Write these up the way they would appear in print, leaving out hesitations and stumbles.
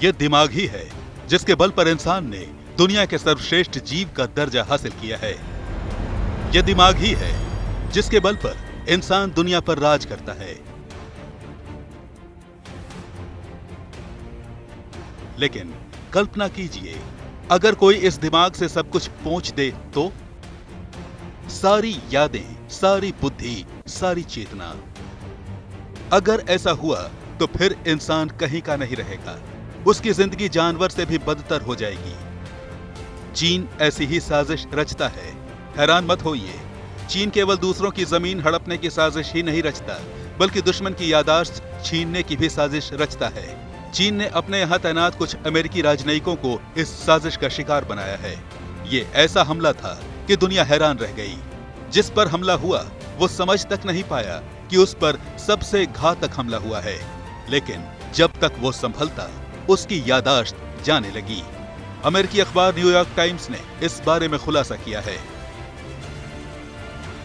ये दिमाग ही है जिसके बल पर इंसान ने दुनिया के सर्वश्रेष्ठ जीव का दर्जा हासिल किया है। ये दिमाग ही है जिसके बल पर इंसान दुनिया पर राज करता है। लेकिन कल्पना कीजिए, अगर कोई इस दिमाग से सब कुछ पोंछ दे तो सारी यादें, सारी बुद्धि, सारी चेतना। अगर ऐसा हुआ तो फिर इंसान कहीं का नहीं रहेगा, उसकी जिंदगी जानवर से भी बदतर हो जाएगी। चीन ऐसी ही साजिश रचता है। हैरान मत होइए, चीन केवल दूसरों की जमीन हड़पने की साजिश ही नहीं रचता, बल्कि दुश्मन की याददाश्त छीनने की भी साजिश रचता है। चीन ने अपने यहां तैनात कुछ अमेरिकी राजनयिकों को इस साजिश का शिकार बनाया है। ये ऐसा हमला था कि दुनिया हैरान रह गई। जिस पर हमला हुआ वो समझ तक नहीं पाया कि उस पर सबसे घातक हमला हुआ है। लेकिन जब तक वो संभलता, उसकी याददाश्त जाने लगी। अमेरिकी अखबार न्यूयॉर्क टाइम्स ने इस बारे में खुलासा किया है।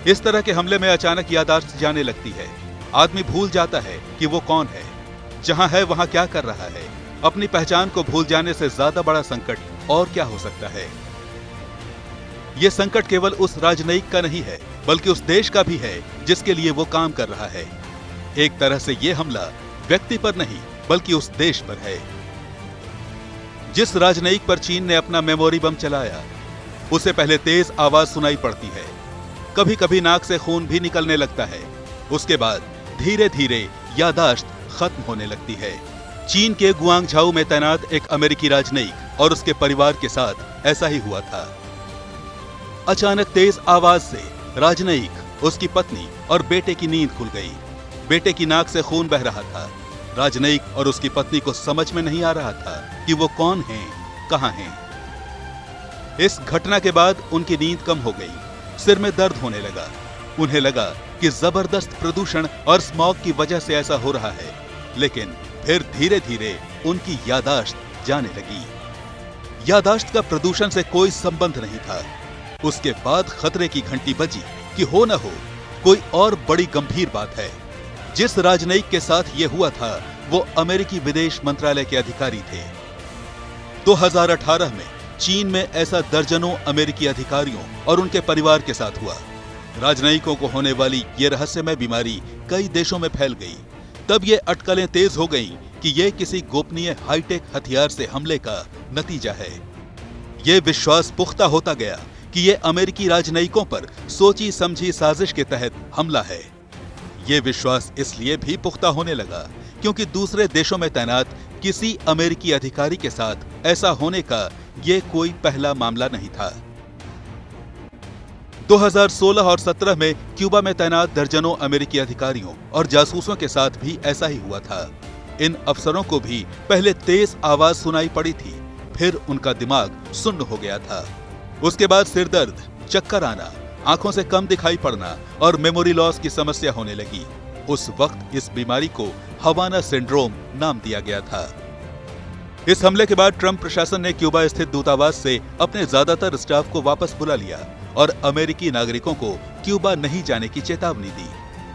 इस तरह के हमले में अचानक याददाश्त जाने लगती है। आदमी भूल जाता है कि वो कौन है, जहां है वहां क्या कर रहा है। अपनी पहचान को भूल जाने से ज्यादा बड़ा संकट और क्या हो सकता है। यह संकट केवल उस राजनयिक का नहीं है, बल्कि उस देश का भी है जिसके लिए वो काम कर रहा है। एक तरह से यह हमला व्यक्ति पर नहीं, बल्कि उस देश पर है। जिस राजनयिक पर चीन ने अपना मेमोरी बम चलाया, उसे पहले तेज आवाज सुनाई पड़ती है, कभी कभी नाक से खून भी निकलने लगता है। उसके बाद धीरे धीरे याददाश्त खत्म होने लगती है। चीन के गुआंगझाऊ में तैनात एक अमेरिकी राजनयिक और उसके परिवार के साथ ऐसा ही हुआ था। अचानक तेज आवाज से राजनयिक, उसकी पत्नी और बेटे की नींद खुल गई। बेटे की नाक से खून बह रहा था। राजनयिक और उसकी पत्नी को समझ में नहीं आ रहा था कि वो कौन हैं, कहां हैं। इस घटना के बाद उनकी नींद कम हो गई, सिर में दर्द होने लगा। उन्हें लगा कि जबरदस्त प्रदूषण और स्मॉग की वजह से ऐसा हो रहा है। लेकिन फिर धीरे धीरे उनकी याददाश्त जाने लगी। याददाश्त का प्रदूषण से कोई संबंध नहीं था। उसके बाद खतरे की घंटी बजी कि हो न हो कोई और बड़ी गंभीर बात है। जिस राजनयिक के साथ यह हुआ था वो अमेरिकी विदेश मंत्रालय के अधिकारी थे। 2018 में चीन में ऐसा दर्जनों अमेरिकी अधिकारियों और उनके परिवार के साथ हुआ। राजनयिकों को होने वाली ये रहस्यमय बीमारी कई देशों में फैल गई। तब ये अटकलें तेज हो गईं कि ये किसी गोपनीय हाईटेक हथियार से हमले का नतीजा है। ये विश्वास पुख्ता होता गया कि ये अमेरिकी राजनयिकों पर सोची समझी साजिश के तहत हमला है। ये विश्वास इसलिए भी पुख्ता होने लगा क्योंकि दूसरे देशों में तैनात किसी अमेरिकी अधिकारी के साथ ऐसा होने का ये कोई पहला मामला नहीं था। 2016 और 17 में क्यूबा में तैनात दर्जनों अमेरिकी अधिकारियों और जासूसों के साथ भी ऐसा ही हुआ था। इन अफसरों को भी पहले तेज आवाज सुनाई पड़ी थी, फिर उनका दिमाग सुन्न हो गया था। उसके बाद सिर दर्द, चक्कर आना, आंखों से कम दिखाई पड़ना और मेमोरी लॉस की समस्या होने लगी। उस वक्त इस बीमारी को हवाना सिंड्रोम नाम दिया गया था। इस हमले के बाद ट्रंप प्रशासन ने क्यूबा स्थित दूतावास से अपने ज्यादातर स्टाफ को वापस बुला लिया और अमेरिकी नागरिकों को क्यूबा नहीं जाने की चेतावनी दी।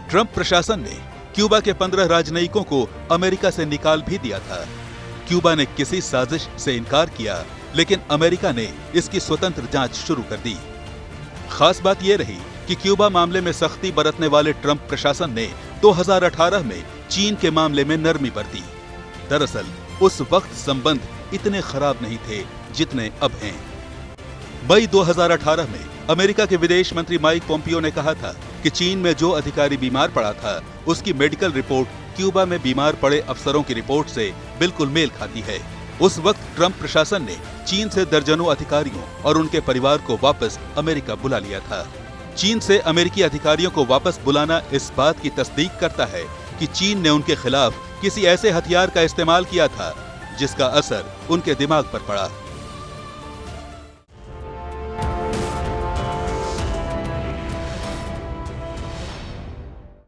ट्रंप प्रशासन ने क्यूबा के 15 राजनयिकों को अमेरिका से निकाल भी दिया था। क्यूबा ने किसी साजिश से इनकार किया, लेकिन अमेरिका ने इसकी स्वतंत्र जांच शुरू कर दी। खास बात यह रही कि क्यूबा मामले में सख्ती बरतने वाले ट्रंप प्रशासन ने 2018 में चीन के मामले में नरमी बरती। दरअसल उस वक्त संबंध इतने खराब नहीं थे जितने अब हैं। मई 2018 में अमेरिका के विदेश मंत्री माइक पोम्पियो ने कहा था कि चीन में जो अधिकारी बीमार पड़ा था, उसकी मेडिकल रिपोर्ट क्यूबा में बीमार पड़े अफसरों की रिपोर्ट से बिल्कुल मेल खाती है। उस वक्त ट्रंप प्रशासन ने चीन से दर्जनों अधिकारियों और उनके परिवार को वापस अमेरिका बुला लिया था। चीन से अमेरिकी अधिकारियों को वापस बुलाना इस बात की तस्दीक करता है कि चीन ने उनके खिलाफ किसी ऐसे हथियार का इस्तेमाल किया था जिसका असर उनके दिमाग पर पड़ा।